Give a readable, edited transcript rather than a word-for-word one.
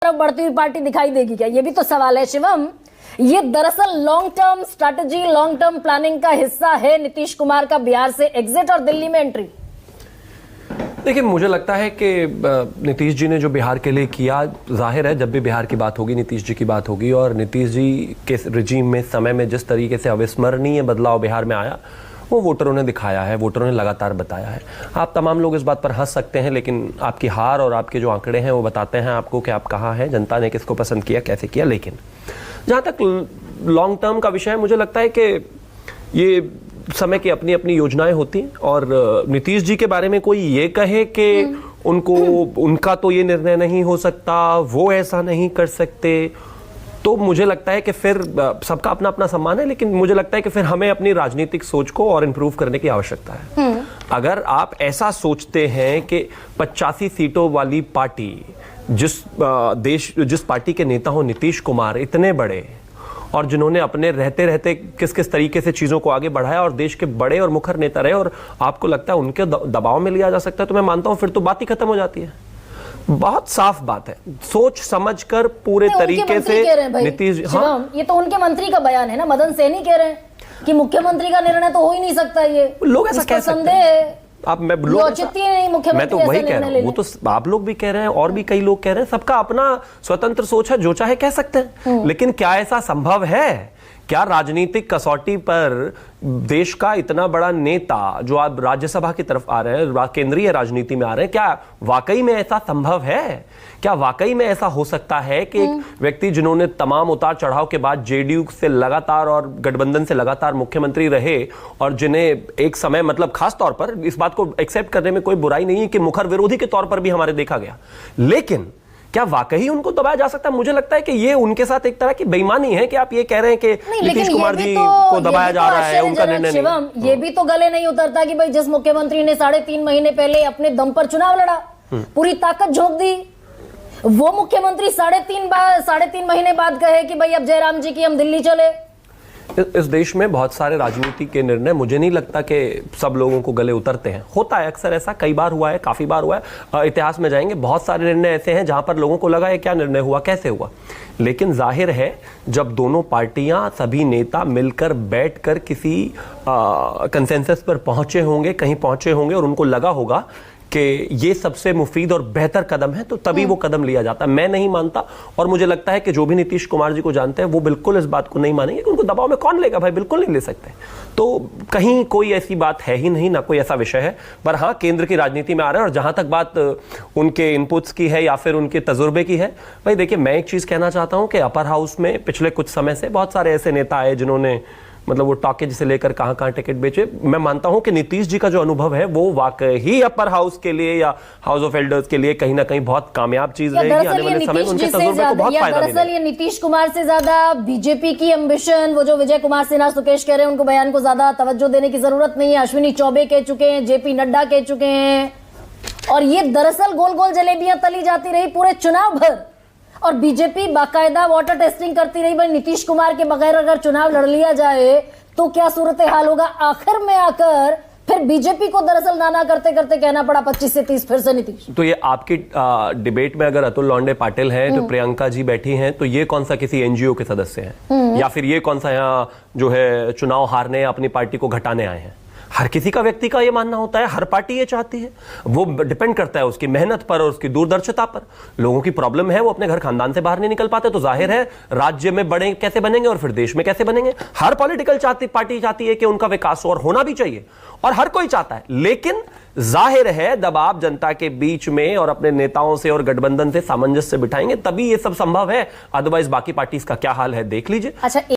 तरफ बढ़ती हुई पार्टी दिखाई देगी क्या? ये भी तो सवाल है शिवम। ये दरअसल long term strategy, long term planning का हिस्सा है नीतीश कुमार का बिहार से एग्जिट और दिल्ली में एंट्री। देखिए, मुझे लगता है कि नीतीश जी ने जो बिहार के लिए किया, जाहिर है जब भी बिहार की बात होगी नीतीश जी की बात होगी, और नीतीश जी के रिजीम में, समय में जिस तरीके से अविस्मरणीय बदलाव बिहार में आया वो वोटरों ने दिखाया है, वोटरों ने लगातार बताया है। आप तमाम लोग इस बात पर हंस सकते हैं, लेकिन आपकी हार और आपके जो आंकड़े हैं वो बताते हैं आपको कि आप कहाँ हैं, जनता ने किसको पसंद किया, कैसे किया। लेकिन जहाँ तक लॉन्ग टर्म का विषय है, मुझे लगता है कि ये समय की अपनी अपनी योजनाएं होती हैं, और नीतीश जी के बारे में कोई ये कहे कि उनका तो ये निर्णय नहीं हो सकता, वो ऐसा नहीं कर सकते, तो मुझे लगता है कि फिर सबका अपना अपना सम्मान है, लेकिन मुझे लगता है कि फिर हमें अपनी राजनीतिक सोच को और इंप्रूव करने की आवश्यकता है। अगर आप ऐसा सोचते हैं कि 85 सीटों वाली पार्टी, जिस पार्टी के नेता हो नीतीश कुमार, इतने बड़े, और जिन्होंने अपने रहते रहते किस किस तरीके से चीज़ों को आगे बढ़ाया और देश के बड़े और मुखर नेता रहे, और आपको लगता है उनके दबाव में लिया जा सकता है, तो मैं मानता हूं फिर तो बात ही खत्म हो जाती है। बहुत साफ बात है, सोच समझकर पूरे तरीके से नीतीश। हाँ, ये तो उनके मंत्री का बयान है ना, मदन सहनी कह रहे हैं कि मुख्यमंत्री का निर्णय तो हो ही नहीं सकता। ये लोग ऐसा कह सकते हैं। आप मैं तो वही कह रहा हूँ, वो तो आप लोग भी कह रहे हैं और भी कई लोग कह रहे हैं, सबका अपना स्वतंत्र सोच है, जो चाहे कह सकते हैं। लेकिन क्या ऐसा संभव है? क्या राजनीतिक कसौटी पर देश का इतना बड़ा नेता जो आप राज्यसभा की तरफ आ रहे हैं, केंद्रीय राजनीति में आ रहे हैं, क्या वाकई में ऐसा संभव है? क्या वाकई में ऐसा हो सकता है कि एक व्यक्ति जिन्होंने तमाम उतार चढ़ाव के बाद जेडीयू से लगातार और गठबंधन से लगातार मुख्यमंत्री रहे, और जिन्हें एक समय, मतलब खास तौर पर इस बात को एक्सेप्ट करने में कोई बुराई नहीं है कि मुखर विरोधी के तौर पर भी हमारे देखा गया, लेकिन क्या वाकई उनको दबाया जा सकता है? मुझे लगता है कि ये उनके साथ एक तरह की बेईमानी है कि आप ये कह रहे हैं कि नीतीश कुमार जी को दबाया जा रहा है, उनका निर्णय नहीं। ये भी तो गले नहीं उतरता कि भाई जिस मुख्यमंत्री ने 3.5 महीने पहले अपने दम पर चुनाव लड़ा, पूरी ताकत झोंक दी, वो मुख्यमंत्री 3.5 महीने बाद कहे कि भाई अब जयराम जी की हम दिल्ली चले। इस देश में बहुत सारे राजनीति के निर्णय, मुझे नहीं लगता कि सब लोगों को गले उतरते हैं। होता है अक्सर ऐसा, कई बार हुआ है, काफी बार हुआ है, इतिहास में जाएंगे बहुत सारे निर्णय ऐसे हैं जहां पर लोगों को लगा है क्या निर्णय हुआ, कैसे हुआ। लेकिन जाहिर है जब दोनों पार्टियां, सभी नेता मिलकर बैठकर किसी कंसेंसस पर पहुंचे होंगे, कहीं पहुंचे होंगे, और उनको लगा होगा कि ये सबसे मुफीद और बेहतर कदम है, तो तभी वो कदम लिया जाता है। मैं नहीं मानता, और मुझे लगता है कि जो भी नीतीश कुमार जी को जानते हैं वो बिल्कुल इस बात को नहीं मानेंगे कि उनको दबाव में कौन लेगा भाई, बिल्कुल नहीं ले सकते। तो कहीं कोई ऐसी बात है ही नहीं, ना कोई ऐसा विषय है। पर हाँ, केंद्र की राजनीति में आ रहे हैं, और जहां तक बात उनके इनपुट्स की है या फिर उनके तजुर्बे की है, भाई देखिए, मैं एक चीज कहना चाहता हूं कि अपर हाउस में पिछले कुछ समय से बहुत सारे ऐसे नेता आए जिन्होंने, मतलब वो टॉकेज से लेकर कहां कहां टिकट बेचे। मैं मानता हूं कि नीतीश जी का जो अनुभव है वो वाकई अपर हाउस के लिए या हाउस ऑफ एल्डर्स के लिए कहीं ना कहीं बहुत कामयाब चीज रहेगी आने वाले समय में। उनके तजुर्बे को बहुत फायदा मिलेगा। दरअसल ये नीतीश कुमार से ज्यादा बीजेपी की एम्बिशन, वो जो विजय कुमार सिन्हा, सुकेश कह रहे हैं, उनको बयान को ज्यादा तवज्जो देने की जरूरत नहीं है। अश्विनी चौबे कह चुके हैं, जेपी नड्डा कह चुके हैं, और ये दरअसल गोल गोल जलेबियां तली जाती रही पूरे चुनाव भर, और बीजेपी बाकायदा वाटर टेस्टिंग करती रही। भाई नीतीश कुमार के बगैर अगर चुनाव लड़ लिया जाए तो क्या सूरत हाल होगा। आखिर में आकर फिर बीजेपी को दरअसल नाना करते करते कहना पड़ा 25 से 30 फिर से नीतीश। तो ये आपकी डिबेट में अगर अतुल लौंडे पाटिल हैं, तो प्रियंका जी बैठी हैं, तो ये कौन सा किसी एनजीओ के सदस्य हैं, या फिर ये कौन सा यहाँ जो है चुनाव हारने अपनी पार्टी को घटाने आए हैं? हर किसी का व्यक्ति का ये मानना होता है, हर पार्टी ये चाहती है, वो डिपेंड करता है उसकी मेहनत पर और उसकी दूरदर्शिता पर। लोगों की प्रॉब्लम है वो अपने घर खानदान से बाहर नहीं निकल पाते, तो जाहिर है राज्य में बड़े कैसे बनेंगे और फिर देश में कैसे बनेंगे। हर पॉलिटिकल पार्टी चाहती है कि उनका विकास और होना भी चाहिए, और हर कोई चाहता है, लेकिन जाहिर है दबाव जनता के बीच में और अपने नेताओं से और गठबंधन से सामंजस्य बिठाएंगे तभी ये सब संभव है। अदरवाइज बाकी पार्टीज का क्या हाल है देख लीजिए। अच्छा।